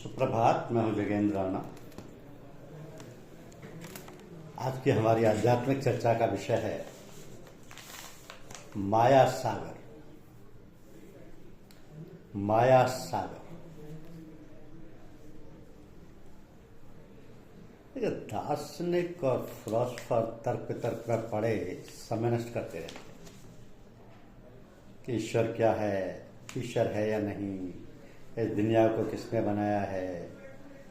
सुप्रभात। मैं हूं जगेंद्र राणा। आज की हमारी आध्यात्मिक चर्चा का विषय है माया सागर। माया सागर। देखिए, दार्शनिक और फिलोसफर तर्क वितर्क में पड़े समय नष्ट करते रहते हैं कि ईश्वर क्या है, ईश्वर है या नहीं, इस दुनिया को किसने बनाया है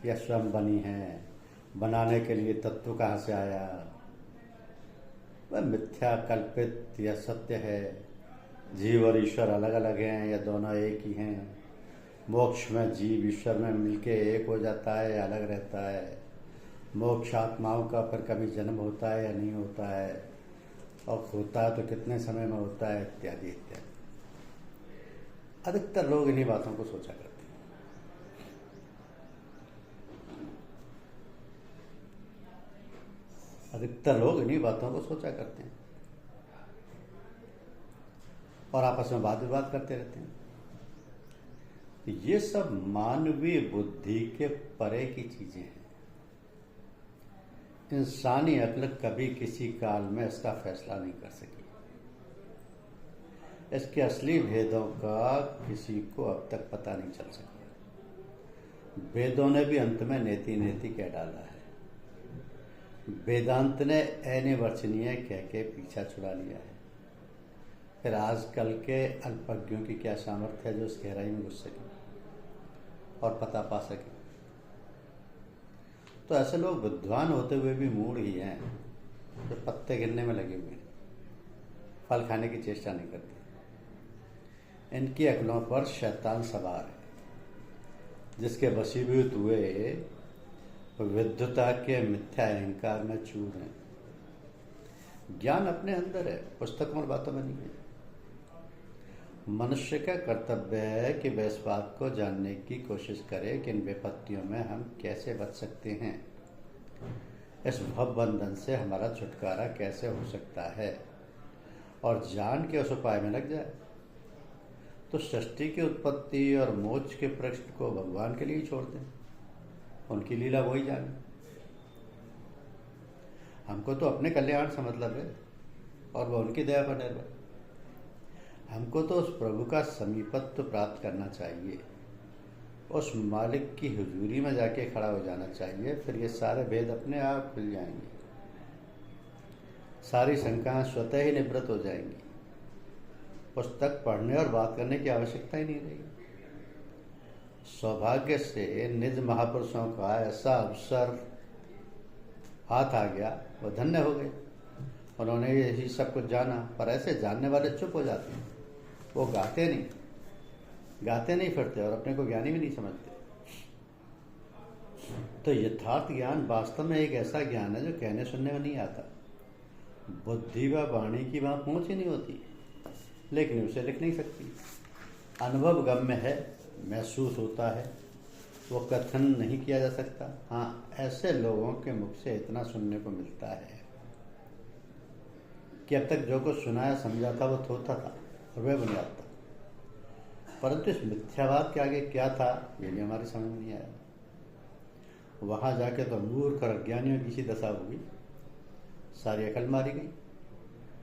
या स्वयं बनी है, बनाने के लिए तत्व कहाँ से आया, वह मिथ्या कल्पित या सत्य है, जीव और ईश्वर अलग अलग हैं या दोनों एक ही हैं, मोक्ष में जीव ईश्वर में मिलके एक हो जाता है या अलग रहता है, मोक्ष आत्माओं का फिर कभी जन्म होता है या नहीं होता है, और होता है तो कितने समय में होता है, इत्यादि इत्यादि। अधिकतर लोग इन्हीं बातों को सोचा करते हैं। अधिकतर लोग इन्हीं बातों को सोचा करते हैं और आपस में वाद विवाद करते रहते हैं। तो ये सब मानवीय बुद्धि के परे की चीजें हैं। इंसानी अक्ल कभी किसी काल में इसका फैसला नहीं कर सकी। इसके असली भेदों का किसी को अब तक पता नहीं चल सका। वेदों ने भी अंत में नेति नेति कह डाला है। वेदांत ने अनिर्वचनीय कह के पीछा छुड़ा लिया है। फिर आजकल के अल्पज्ञों की क्या सामर्थ्य है जो उस गहराई में घुस सके और पता पा सके। तो ऐसे लोग विद्वान होते हुए भी मूढ़ ही हैं जो पत्ते गिनने में लगे हुए हैं, फल खाने की चेष्टा नहीं करते। इनकी अकलों पर शैतान सवार है जिसके वशीभूत हुए विद्वता के मिथ्या अहंकार में चूर हैं। ज्ञान अपने अंदर है, पुस्तकों और बातों में नहीं है। मनुष्य का कर्तव्य है कि वह इस बात को जानने की कोशिश करे कि इन विपत्तियों में हम कैसे बच सकते हैं, इस भव बंधन से हमारा छुटकारा कैसे हो सकता है, और जान के उस उपाय में लग जाए। तो सृष्टि की उत्पत्ति और मोक्ष के प्रश्न को भगवान के लिए ही छोड़ दें, उनकी लीला वही जाने। हमको तो अपने कल्याण से मतलब है और वह उनकी दया पर निर्भर। हमको तो उस प्रभु का समीपत्व प्राप्त करना चाहिए, उस मालिक की हुजूरी में जाके खड़ा हो जाना चाहिए। फिर ये सारे भेद अपने आप खुल जाएंगे, सारी शंकाएं स्वतः ही निवृत्त हो जाएंगी। पुस्तक पढ़ने और बात करने की आवश्यकता ही नहीं रहेगी। सौभाग्य से निज महापुरुषों का ऐसा अवसर हाथ आ गया, वो धन्य हो गए। उन्होंने यही सब कुछ जाना। पर ऐसे जानने वाले चुप हो जाते हैं, वो गाते नहीं फिरते और अपने को ज्ञानी भी नहीं समझते। तो यथार्थ ज्ञान वास्तव में एक ऐसा ज्ञान है जो कहने सुनने में नहीं आता। बुद्धि व वाणी की वहां पहुंच ही नहीं होती, लेकिन उसे लिख नहीं सकती। अनुभव गम्य है, महसूस होता है, वो कथन नहीं किया जा सकता। हाँ, ऐसे लोगों के मुख से इतना सुनने को मिलता है कि अब तक जो कुछ सुनाया समझा था वो थोथा था और वह बुनियाद था। परंतु इस मिथ्यावाद के आगे क्या था ये भी हमारी समझ में नहीं आया। वहां जाके तो मूर्ख और अज्ञानियों की सी दशा हुई, सारी अकल मारी गई।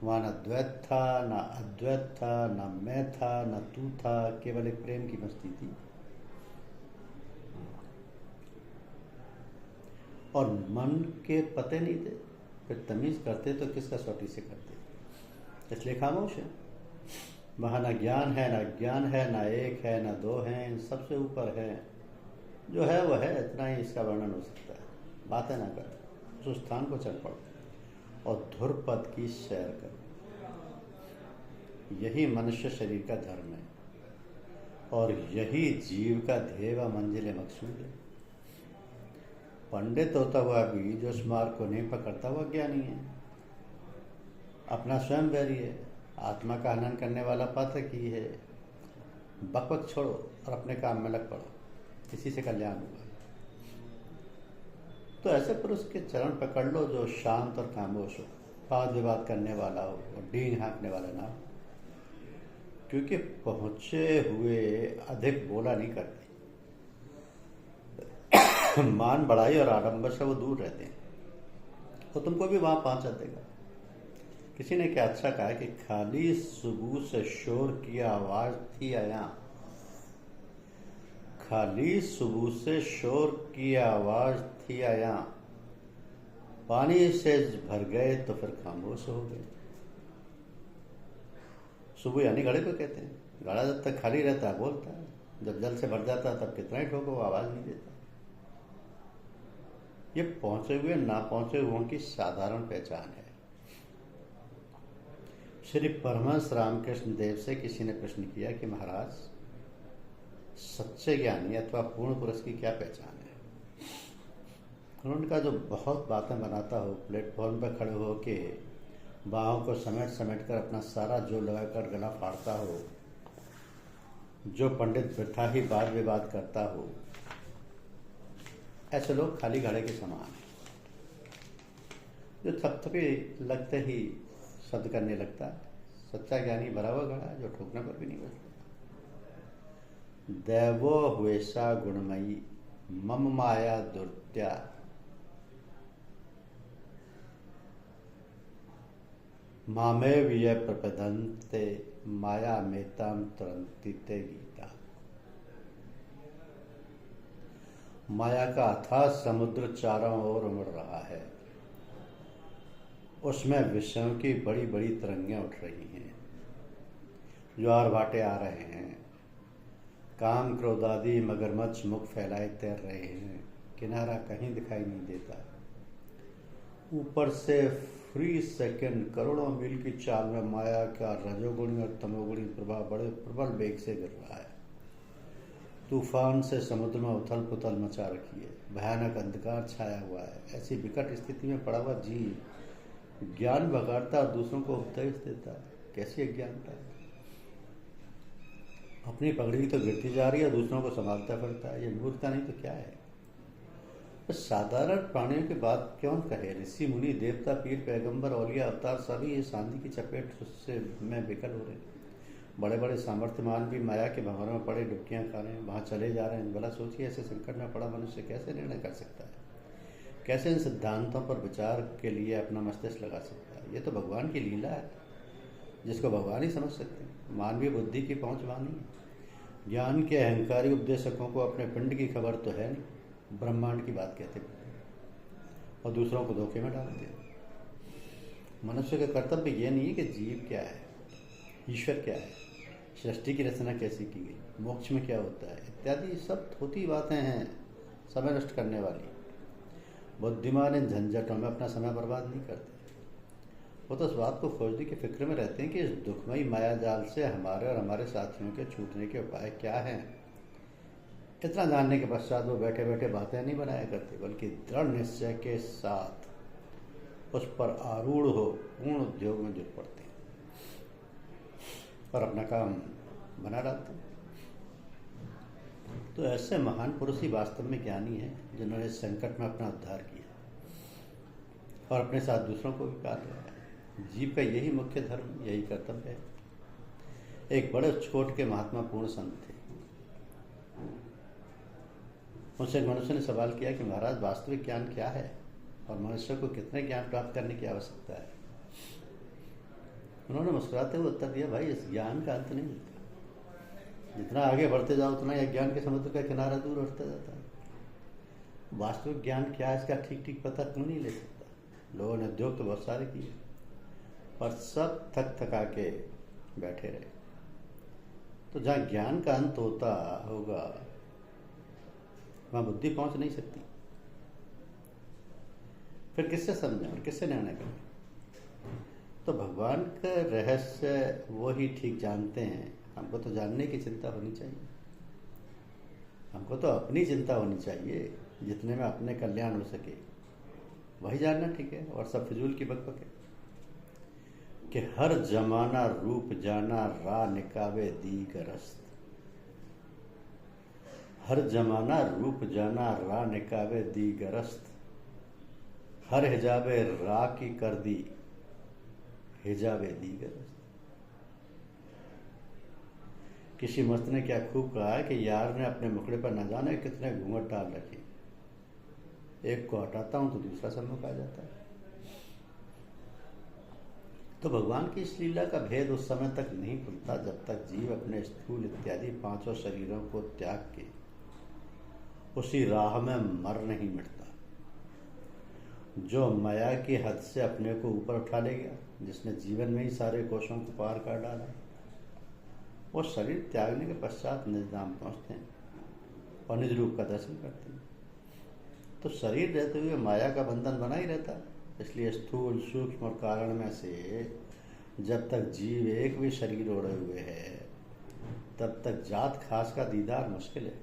वहां न द्वैत था, न अद्वैत था, न मैं था, न तू था, केवल एक प्रेम की मस्ती थी। और मन के पते नहीं थे, फिर तमीज करते तो किसका सोटी से करते। इसलिए खामोश है। वहां न ज्ञान है, न अज्ञान है, न एक है, न दो है, इन सबसे ऊपर है। जो है वो है, इतना ही इसका वर्णन हो सकता है। बातें ना कर, उस स्थान को चल पड़ो और ध्रुपद की सैर करो। यही मनुष्य शरीर का धर्म है और यही जीव का ध्येय व मंजिल मकसूद है। पंडित होता हुआ भी जो इस मार्ग को नहीं पकड़ता वो ज्ञानी है, अपना स्वयं वैरी है, आत्मा का हनन करने वाला पातक ही है। बकबक छोड़ो और अपने काम में लग पड़ो, इसी से कल्याण होगा। तो ऐसे पुरुष के चरण पकड़ लो जो शांत और खामोश हो, वाद विवाद करने वाला हो और डींग हाँकने वाला ना हो, क्योंकि पहुंचे हुए अधिक बोला नहीं करते। मान बढ़ाई और आडंबर से वो दूर रहते हैं, वो तुमको भी वहां पहुंचा देगा। किसी ने क्या अच्छा कहा कि खाली सुबह से शोर की आवाज थी आया, खाली सुबह से शोर की आवाज थी आया, पानी से भर गए तो फिर खामोश हो गए। सुबह यानी घड़े को कहते हैं। घड़ा जब तक खाली रहता है बोलता है, जब जल से भर जाता है तब कितना ही ठोको वो आवाज नहीं देता। ये पहुंचे हुए ना पहुंचे हुओं की साधारण पहचान है। श्री परमहंस रामकृष्ण देव से किसी ने प्रश्न किया कि महाराज, सच्चे ज्ञानी अथवा पूर्ण पुरुष की क्या पहचान है? उन्होंने कहा, जो बहुत बातें बनाता हो, प्लेटफॉर्म पर खड़े हो के बाहों को समेट समेट कर अपना सारा जोर लगाकर गला फाड़ता हो, जो पंडित वृथा ही वाद विवाद करता हो, ऐसे लोग खाली घड़े के समान हैं। जो थपथपे लगते ही शब्द करने लगता है, सच्चा ज्ञानी भरा हुआ घड़ा जो ठोकने पर भी नहीं बचता। दैवो हुएसा गुणमयी मम माया दुर्त्या, मामेव ये प्रपदन्ते माया मेताम तरंतिते गीता। माया का अथाह समुद्र चारों ओर उमड़ रहा है, उसमें विषयों की बड़ी बड़ी तरंगें उठ रही हैं, ज्वार भाटे आ रहे हैं, काम क्रोध आदि मगरमच्छ मुख फैलाए तैर रहे हैं, किनारा कहीं दिखाई नहीं देता। ऊपर से फ्री सेकंड करोड़ों मील की चाल में माया का रजोगुणी और तमोगुणी प्रभाव बड़े प्रबल वेग से गिर रहा है। तूफान से समुद्र में उथल पुथल मचा रखी है, भयानक अंधकार छाया हुआ है। ऐसी विकट स्थिति में पड़ा हुआ जीव ज्ञान बगाड़ता और दूसरों को उपदेश देता है। कैसी अज्ञानता है! अपनी पगड़ी तो गिरती जा रही है, दूसरों को संभालता फिरता है। ये मूर्खता नहीं तो क्या है? साधारण प्राणियों की बात क्यों कहे? ऋषि मुनि देवता पीर पैगंबर औलिया अवतार सभी इस आंधी की चपेट से में विकल हो रहे हैं। बड़े बड़े सामर्थ्यमान भी माया के भंवरों में पड़े डुबकियां खा रहे हैं, वहां चले जा रहे हैं। भला सोचिए, ऐसे संकट में पड़ा मनुष्य कैसे निर्णय कर सकता है? कैसे इन सिद्धांतों पर विचार के लिए अपना मस्तिष्क लगा सकता है? ये तो भगवान की लीला है, जिसको भगवान ही समझ सकते हैं। मानवीय बुद्धि की पहुंच वहां नहीं है। ज्ञान के अहंकारी उपदेशकों को अपने पिंड की खबर तो है नहीं, ब्रह्मांड की बात कहते और दूसरों को धोखे में डालते हैं। मनुष्य का कर्तव्य यह नहीं है कि जीव क्या है, ईश्वर क्या है, सृष्टि की रचना कैसी की गई, मोक्ष में क्या होता है इत्यादि सब थोती बातें हैं, समय नष्ट करने वाली। बुद्धिमान इन झंझटों में अपना समय बर्बाद नहीं करते। वो तो इस बात को खोजने की फिक्र में रहते हैं कि इस दुखमयी माया जाल से हमारे और हमारे साथियों के छूटने के उपाय क्या हैं। इतना जानने के पश्चात वो बैठे बैठे बातें नहीं बनाया करते, बल्कि दृढ़ निश्चय के साथ उस पर आरूढ़ हो पूर्ण उद्योग में जुट पड़ते हैं और अपना काम बना डालते हैं। तो ऐसे महान पुरुष ही वास्तव में ज्ञानी हैं, जिन्होंने इस संकट में अपना उद्धार किया और अपने साथ दूसरों को भी पार लगाया। जीव का यही मुख्य धर्म, यही कर्तव्य है। एक बड़े छोट के महात्मा पूर्ण संत थे। उनसे एक मनुष्य ने सवाल किया कि महाराज, वास्तविक ज्ञान क्या है और मनुष्य को कितने ज्ञान प्राप्त करने की आवश्यकता है? उन्होंने मुस्कुराते हुए उत्तर दिया, भाई, इस ज्ञान का अंत नहीं मिलता। जितना आगे बढ़ते जाओ उतना ही अज्ञान के समुद्र का किनारा दूर उठता जाता है। वास्तविक ज्ञान क्या है इसका ठीक ठीक पता क्यों नहीं ले सकता? लोगों ने उद्योग तो बहुत सारे किए, पर सब थक थका के बैठे रहे। तो जहाँ ज्ञान का अंत होता होगा वहाँ बुद्धि पहुंच नहीं सकती। फिर किससे समझें और किससे निर्णय करें? तो भगवान का रहस्य वो ही ठीक जानते हैं। हमको तो जानने की चिंता होनी चाहिए, हमको तो अपनी चिंता होनी चाहिए, जितने में अपने कल्याण हो सके वही जानना ठीक है। और सब फिजूल की बकबक है कि हर जमाना रूप जाना रा निकावे दीगरस्त। हर जमाना रूप जाना रा निकावे दीगरस्त। हर हिजाबे रा की कर दी हिजाबे दीगरस्त। किसी मस्त ने क्या खूब कहा है कि यार ने अपने मुखड़े पर न जाने कितने घूंघट डाल रखे, एक को हटाता हूं तो दूसरा सम्मुख आ जाता है। तो भगवान की इस लीला का भेद उस समय तक नहीं खुलता जब तक जीव अपने स्थूल इत्यादि पांचों शरीरों को त्याग के उसी राह में मर नहीं मिटता। जो माया की हद से अपने को ऊपर उठा ले गया, जिसने जीवन में ही सारे कोशों को पार कर डाला, वो शरीर त्यागने के पश्चात निज धाम पहुंचते हैं और निज रूप का दर्शन करते हैं। तो शरीर रहते हुए माया का बंधन बना ही रहता है। इसलिए स्थूल सूक्ष्म और कारण में से जब तक जीव एक भी शरीर ओढ़े हुए है तब तक जात खास का दीदार मुश्किल है।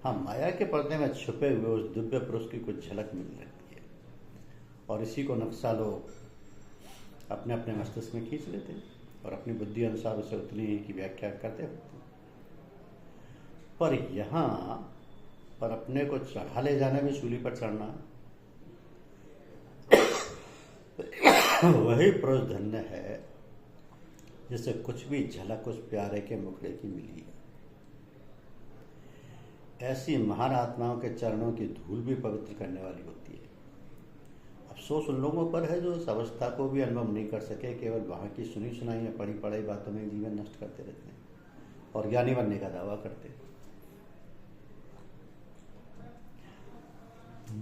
हाँ, माया के पर्दे में छुपे हुए उस दिव्य पुरुष की कुछ झलक मिल रहती है और इसी को नक्शा लोग अपने अपने मस्तिष्क में खींच लेते हैं और अपनी बुद्धि अनुसार उसे उतनी ही की व्याख्या करते होते हैं। पर यहाँ पर अपने को चढ़ा ले जाने में सूली पर चढ़ना वही पुरुष धन्य है जिसे कुछ भी झलक उस प्यारे के मुखड़े की मिली है। ऐसी महान आत्माओं के चरणों की धूल भी पवित्र करने वाली होती है। अफसोस उन लोगों पर है जो इस अवस्था को भी अनुभव नहीं कर सके, केवल वहां की सुनी सुनाई या पढ़ी पढ़ाई बातों में जीवन नष्ट करते रहते हैं और ज्ञानी बनने का दावा करते हैं।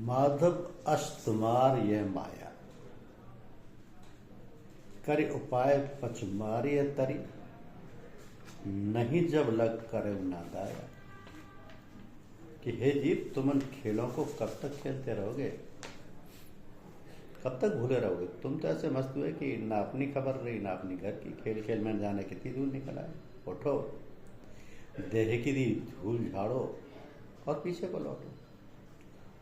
माधव अस्तुमार ये माया करे उपाय पचमारी तरी, नहीं जब लग करे नादाया। कि हे जीव, तुम उन खेलों को कब तक खेलते रहोगे, कब तक भूले रहोगे? तुम तो ऐसे मस्त हुए कि ना अपनी खबर रही ना अपनी घर की। खेल खेल में जाने कितनी दूर निकल आए। उठो, देह की दी धूल झाड़ो और पीछे को लौटो।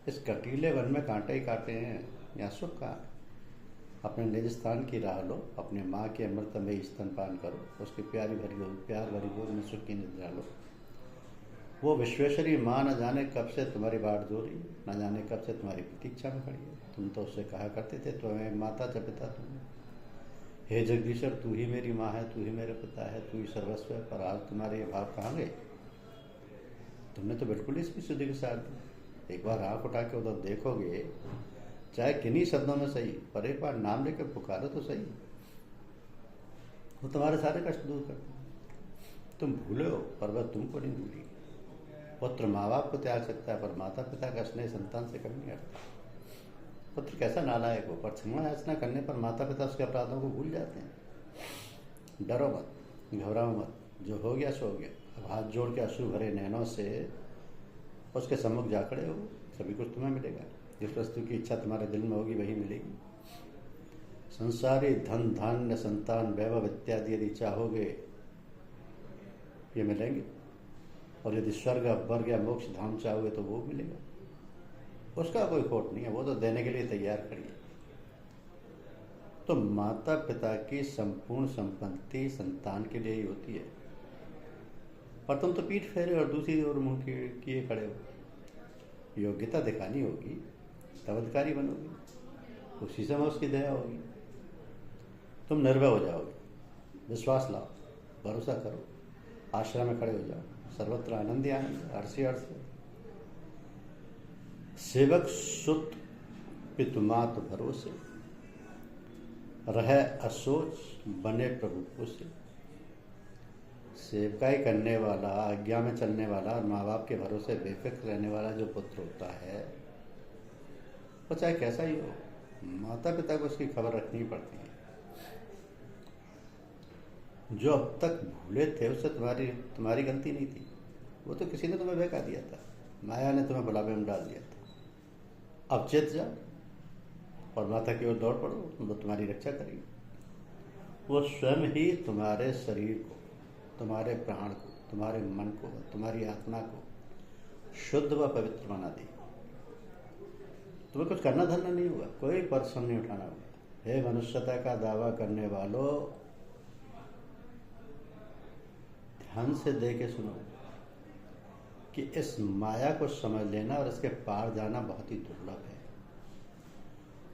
इस कटीले वन में कांटे ही काटे हैं, यहाँ सुख कहाँ है? अपने निज स्थान की राह लो, अपने माँ के अमृतमयी स्तनपान करो, उसकी प्यार भरी गोद में सुख की निद्रा लो। वो विश्वेश्वरी माँ न जाने कब से तुम्हारी बाट जोरी, न जाने कब से तुम्हारी प्रतीक्षा में खड़ी है। तुम तो उससे कहा करते थे, तुम्हें माता च पिता तुम। हे जगदीश्वर, तू ही मेरी माँ है, तू ही मेरे पिता है, तू ही सर्वस्व है। पर आज तुम्हारे ये भाव कहाँ गए? तुमने तो बिल्कुल इसकी शुद्धि के साथ दी। एक बार आँख उठा के उधर देखोगे, चाहे किन्हीं शब्दों में सही, पर एक बार नाम लेकर पुकारो तो सही। वो तुम्हारे सारे कष्ट दूर करते। तुम भूले हो पर वह तुमको नहीं भूली। पुत्र माँ बाप को त्याग सकता है पर माता पिता का स्नेह संतान से कभी नहीं हटता। पुत्र कैसा नालायक हो, पर क्षमा याचना करने पर माता पिता उसके अपराधों को भूल जाते हैं। डरो मत, घबराओ मत, जो हो गया सो हो गया। अब हाथ जोड़ के अश्रु भरे नैनों से उसके सम्मुख जा खड़े हो, सभी कुछ तुम्हें मिलेगा। जिस वस्तु की इच्छा तुम्हारे दिल में होगी वही मिलेगी। संसारी धन धान्य संतान वैभव इत्यादि यदि चाहोगे ये मिलेंगे, और यदि स्वर्ग वर्ग या मोक्ष धाम चाहोगे तो वो मिलेगा। उसका कोई खोट नहीं है, वो तो देने के लिए तैयार खड़ी है। तो माता पिता की संपूर्ण संपत्ति संतान के लिए ही होती है, पर तुम तो पीठ फेरे और दूसरी ओर मुंह किए खड़े हो। योग्यता दिखानी होगी तब अधिकारी बनोगे, उसी समय उसकी दया होगी। तुम निर्भय हो जाओगे। विश्वास लाओ, भरोसा करो, आश्रम में खड़े हो जाओ। सर्वत्र आनंद ही आनंद, हर्षी हर्ष। सेवक सुत पितुमात भरोसे, रहे असोच बने प्रभु खुश। सेवकाई करने वाला, आज्ञा में चलने वाला और माँ बाप के भरोसे बेफिक्र रहने वाला जो पुत्र होता है, वो चाहे कैसा ही हो, माता पिता को उसकी खबर रखनी पड़ती है। जो अब तक भूले थे उससे तुम्हारी गलती नहीं थी, वो तो किसी ने तुम्हें बहका दिया था, माया ने तुम्हें बुलावे में डाल दिया था। अब चेत जाओ और माता की ओर दौड़ पड़ो, वो तुम्हारी रक्षा करेगी। वो स्वयं ही तुम्हारे शरीर को, तुम्हारे प्राण को, तुम्हारे मन को, तुम्हारी आत्मा को शुद्ध व पवित्र बना देगी। तुम्हें कुछ करना धरना नहीं होगा, कोई परिश्रम नहीं उठाना होगा। हे मनुष्यता का दावा करने वालों, ध्यान से देख के सुनो कि इस माया को समझ लेना और इसके पार जाना बहुत ही दुर्लभ है।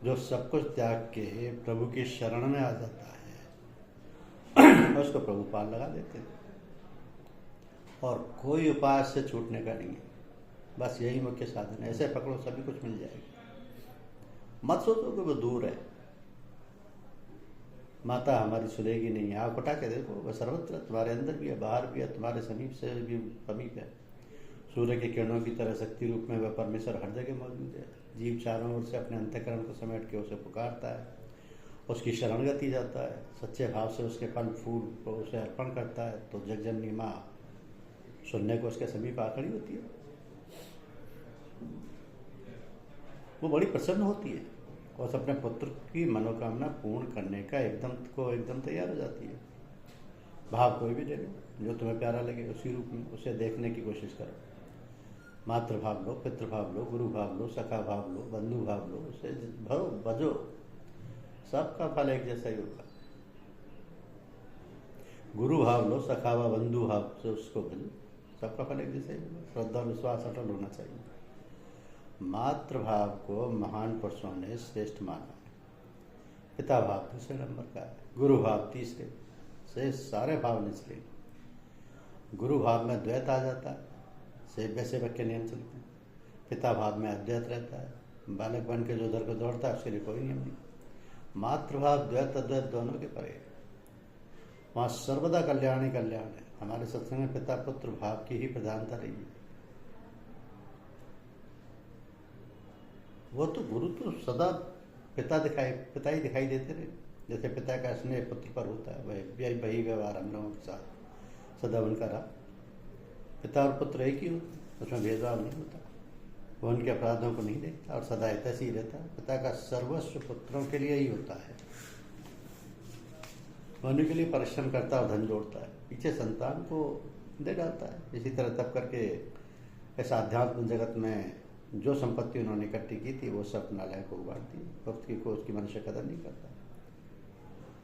जो सब कुछ त्याग के प्रभु की शरण में आ जाता है उसको प्रभु पार लगा देते हैं और कोई उपाय से छूटने का नहीं है। बस यही मुख्य साधन है। ऐसे पकड़ो सभी कुछ मिल जाएगा। मत सोचो कि वो दूर है, माता हमारी सुनेगी नहीं। आँख उठा के देखो, वह सर्वत्र तुम्हारे अंदर भी है, बाहर भी है, तुम्हारे समीप से भी समीप है। सूर्य के किरणों की तरह शक्ति रूप में वह परमेश्वर हर जगह मौजूद है। जीव चारों ओर से अपने अंतःकरण को समेट के उसे पुकारता है, उसकी शरणगति जाता है, सच्चे भाव से उसके फल फूल को उसे अर्पण करता है, तो जगजननी माँ सुनने को उसके समीप आ खड़ी होती है। वो बड़ी प्रसन्न होती है और अपने पुत्र की मनोकामना पूर्ण करने का एकदम तैयार हो जाती है। भाव कोई भी ले लो, जो तुम्हें प्यारा लगे उसी रूप में उसे देखने की कोशिश करो। मातृ भाव लो, पितृ भाव लो, गुरु भाव लो, सखा भाव लो, बंधु भाव लो, उसे भरो बजो, सबका फल एक जैसा ही होगा। गुरु भाव लो, सखा व बंधु भाव से उसको भजो, सबका फल एक जैसा ही होगा। श्रद्धा विश्वास अटल होना चाहिए। मातृभाव को महान पुरुषों ने श्रेष्ठ माना है। पिता भाव दूसरे नंबर का है, गुरु भाव तीसरे से, सारे भाव निचले। गुरु भाव में द्वैत आ जाता है, सेव्य सेवक के नियम चलते हैं। पिता भाव में अद्वैत रहता है, बालक बन के जो उधर को दौड़ता है उसके लिए कोई नियम नहीं। मातृभाव द्वैत अद्वैत दोनों के परे, वहाँ सर्वदा कल्याण ही कल्याण है। हमारे सत्संग में पिता पुत्र भाव की ही प्रधानता रही है। वो तो गुरु तो सदा पिता ही दिखाई देते रहे। जैसे पिता का स्नेह पुत्र पर होता है, वही व्यवहार हम लोगों के साथ सदा उनका रहा। पिता और पुत्र एक ही होते, उसमें भेदभाव नहीं होता। वो उनके अपराधों को नहीं देखता और सदा ऐसे ही रहता है। पिता का सर्वस्व पुत्रों के लिए ही होता है, वो उनके लिए परिश्रम करता और धन जोड़ता है, पीछे संतान को दे डालता है। इसी तरह तब करके इस आध्यात्म जगत में जो संपत्ति उन्होंने इकट्ठी की थी वो सब नालायक को बांट दी। भक्त की को उसकी मनुष्य कदर नहीं करता।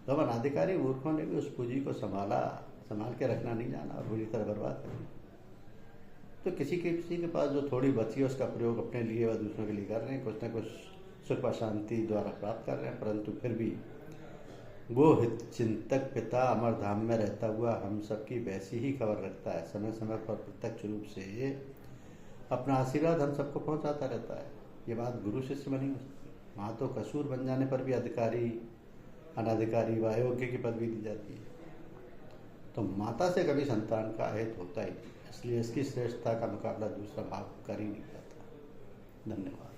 तो अनाधिकारी मूर्खों ने भी उस पूंजी को संभाल के रखना नहीं जाना और बुरी तरह बर्बाद कर दिया। तो किसी के पास जो थोड़ी बची है उसका प्रयोग अपने लिए व दूसरों के लिए कर रहे हैं, कुछ न कुछ सुख व शांति द्वारा प्राप्त कर रहे हैं, परंतु फिर भी वो हित चिंतक पिता अमर धाम में रहता हुआ हम सबकी वैसी ही खबर रखता है। समय समय पर प्रत्यक्ष रूप से अपना आशीर्वाद हम सबको पहुंचाता रहता है। ये बात गुरु शिष्य में नहीं हो सकती। वहाँ तो कसूर बन जाने पर भी अधिकारी, अनाधिकारी व अयोग्य की पदवी दी जाती है। तो माता से कभी संतान का अहित होता ही नहीं, इसलिए इसकी श्रेष्ठता का मुकाबला दूसरा भाव कर ही नहीं पाता। धन्यवाद।